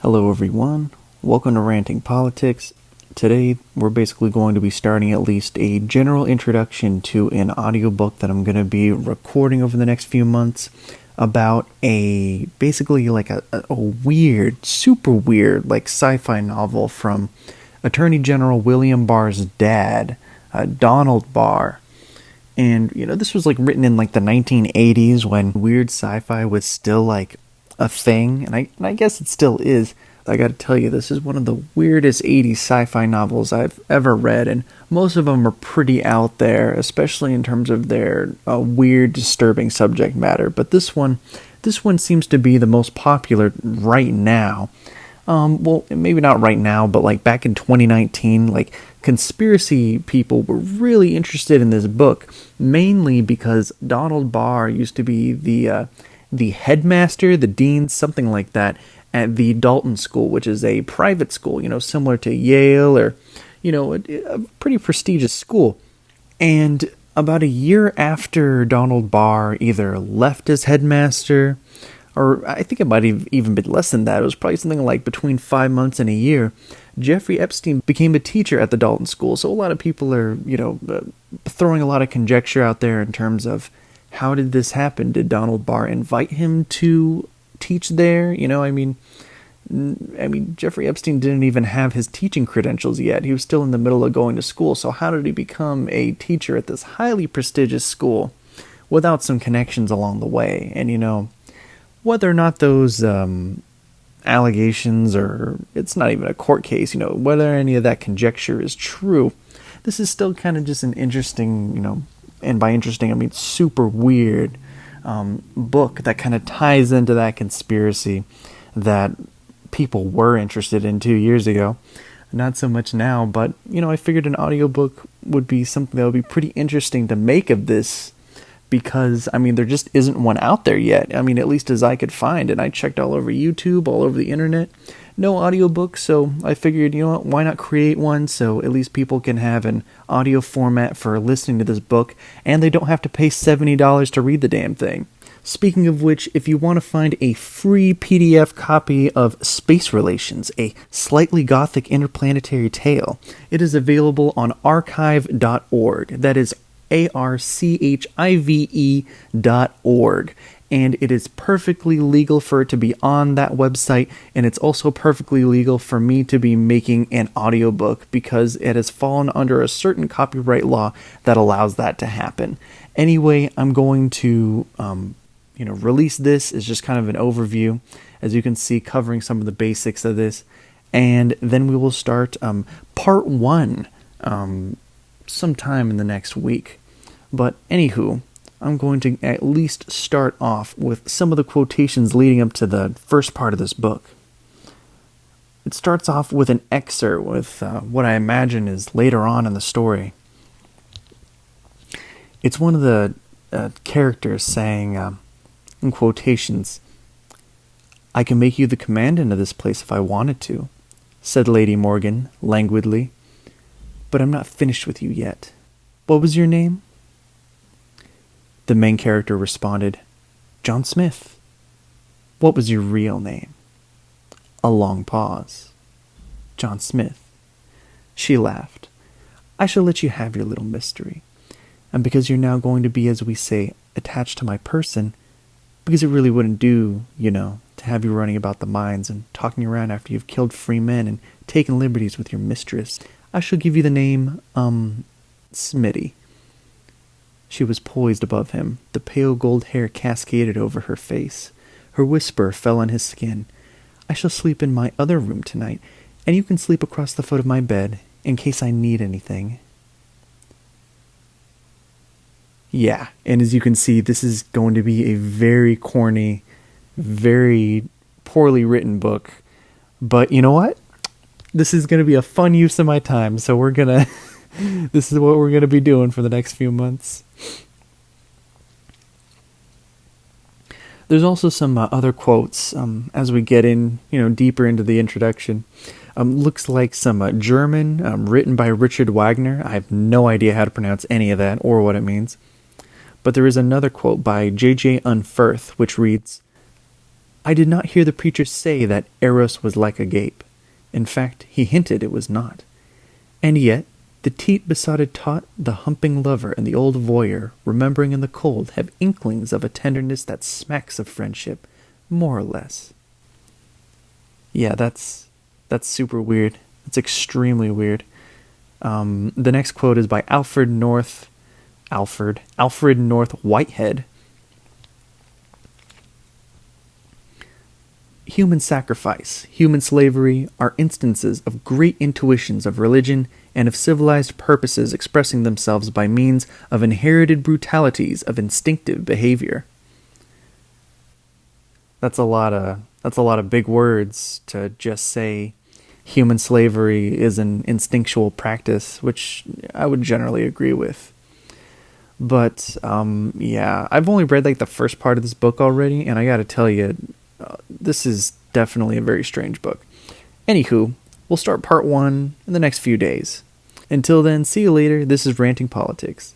Hello everyone, welcome to Ranting Politics. Today we're basically going to be starting at least a general introduction to an audiobook that I'm going to be recording over the next few months about basically like a weird, super weird, like sci-fi novel from Attorney General William Barr's dad, Donald Barr. And, this was like written in like the 1980s when weird sci-fi was still like a thing, and I guess it still is. I gotta tell you, this is one of the weirdest 80s sci-fi novels I've ever read, and most of them are pretty out there, especially in terms of their weird, disturbing subject matter. But this one seems to be the most popular right now. Well, maybe not right now, but like back in 2019, like conspiracy people were really interested in this book, mainly because Donald Barr used to be the headmaster, the dean, something like that, at the Dalton School, which is a private school, similar to Yale or, a pretty prestigious school. And about a year after Donald Barr either left as headmaster, or I think it might have even been less than that, it was probably something like between 5 months and a year, Jeffrey Epstein became a teacher at the Dalton School. So a lot of people are, throwing a lot of conjecture out there in terms of, how did this happen? Did Donald Barr invite him to teach there? I mean, Jeffrey Epstein didn't even have his teaching credentials yet. He was still in the middle of going to school. So how did he become a teacher at this highly prestigious school without some connections along the way? And, whether or not those allegations, or it's not even a court case, whether any of that conjecture is true, this is still kind of just an interesting, and by interesting, I mean super weird book that kind of ties into that conspiracy that people were interested in 2 years ago. Not so much now, but, I figured an audiobook would be something that would be pretty interesting to make of this because, there just isn't one out there yet. At least as I could find, and I checked all over YouTube, all over the internet. No audiobook, so I figured, why not create one so at least people can have an audio format for listening to this book, and they don't have to pay $70 to read the damn thing. Speaking of which, if you want to find a free PDF copy of Space Relations, a slightly gothic interplanetary tale, it is available on archive.org. That is archive.org. And it is perfectly legal for it to be on that website, and it's also perfectly legal for me to be making an audiobook because it has fallen under a certain copyright law that allows that to happen. Anyway, I'm going to release this as just kind of an overview, as you can see, covering some of the basics of this, and then we will start part 1 sometime in the next week. But anywho, I'm going to at least start off with some of the quotations leading up to the first part of this book. It starts off with an excerpt with what I imagine is later on in the story. It's one of the characters saying, in quotations, "I can make you the commandant of this place if I wanted to," said Lady Morgan languidly, "but I'm not finished with you yet. What was your name?" The main character responded, "John Smith." "What was your real name?" A long pause. "John Smith." She laughed. "I shall let you have your little mystery. And because you're now going to be, as we say, attached to my person, because it really wouldn't do, to have you running about the mines and talking around after you've killed free men and taken liberties with your mistress, I shall give you the name, Smitty." She was poised above him. The pale gold hair cascaded over her face. Her whisper fell on his skin. "I shall sleep in my other room tonight, and you can sleep across the foot of my bed, in case I need anything." Yeah, and as you can see, this is going to be a very corny, very poorly written book. But you know what? This is going to be a fun use of my time, so we're going to... this is what we're going to be doing for the next few months. There's also some other quotes as we get in, deeper into the introduction. Looks like some German written by Richard Wagner. I have no idea how to pronounce any of that or what it means. But there is another quote by J.J. Unferth, which reads, I did not hear the preacher say that Eros was like a gape. In fact, he hinted it was not. And yet, the teat besotted taught the humping lover and the old voyeur, remembering in the cold, have inklings of a tenderness that smacks of friendship, more or less. Yeah, that's super weird. It's extremely weird. The next quote is by Alfred North Whitehead. Human sacrifice, human slavery are instances of great intuitions of religion and of civilized purposes expressing themselves by means of inherited brutalities of instinctive behavior. That's a lot of big words to just say human slavery is an instinctual practice, which I would generally agree with. But yeah, I've only read like the first part of this book already, and I gotta tell you, this is definitely a very strange book. Anywho, we'll start part 1 in the next few days. Until then, see you later. This is Ranting Politics.